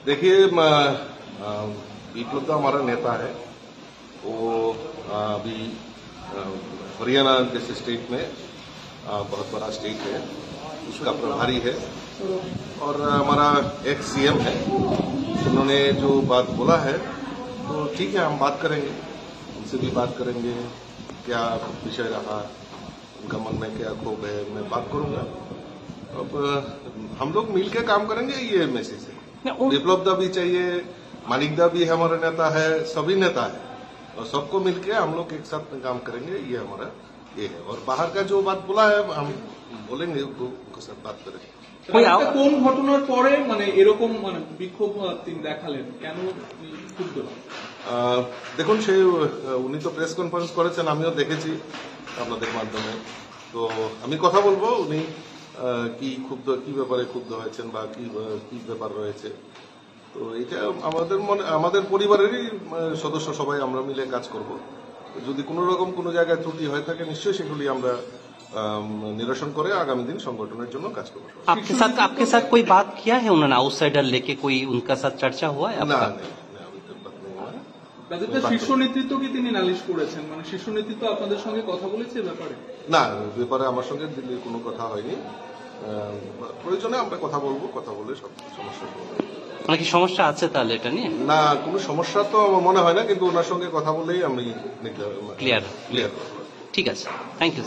देखिए, विप्लव दा हमारा नेता है। वो अभी हरियाणा जैसे स्टेट में बहुत बड़ा स्टेट है, उसका प्रभारी है और हमारा एक्स सीएम है। उन्होंने जो बात बोला है तो ठीक है, हम बात करेंगे, उनसे भी बात करेंगे क्या विषय रहा, उनका मन में क्या क्षोभ है, मैं बात करूंगा। अब हम लोग मिलकर काम करेंगे, ये मैसेज है। विप्लव दा भी चाहिए, मानिक दा भी हमारा नेता है, सभी नेता है और सबको मिलके हम लोग एक साथ काम करेंगे, ये हमारा ये है। और बाहर का जो बात बोला है हम बोलेंगे, उनके साथ बात करेंगे। কোন ঘটনার পরে মানে এরকম মানে বিক্ষোভ তিনি দেখালেন, কেন ক্ষুব্ধ? দেখুন, সে উনি তো প্রেস কনফারেন্স করেছেন, আমিও দেখেছি আপনাদের মাধ্যমে। তো আমি কথা বলবো উনি কি ক্ষুব্ধ, কি ব্যাপারে ক্ষুব্ধ হয়েছেন বা কি ব্যাপার রয়েছে। তো এটা আমাদের পরিবারেরই সদস্য, সবাই আমরা মিলে কাজ করব। যদি কোনো রকম কোনো জায়গায় ত্রুটি হয়ে থাকে নিশ্চয়ই সেগুলি আমরা निरसन करे आगामी दिन संगठन काज करब। आपके साथ कोई बात किया है उन्होंने, आउटसाइडर लेके कोई उनका साथ चर्चा हुआ है? না, শীর্ষ নেতৃত্ব কি তিনি নালিশ করেছেন, মানে শীর্ষ নেতৃত্ব আপনাদের সঙ্গে কথা বলেছে ব্যাপারে? না, ব্যাপারে আমার সঙ্গে দিল্লির কোনো কথা হয়নি। প্রয়োজনে আমরা কথা বলবো, কথা বলে সব সমস্যা মানে কি সমস্যা আছে তাহলে এটা নিয়ে? না, কোনো সমস্যা তো আমার মনে হয় না, কিন্তু ওনার সঙ্গে কথা বলেই আমি ক্লিয়ার। ঠিক আছে, থ্যাংক ইউ।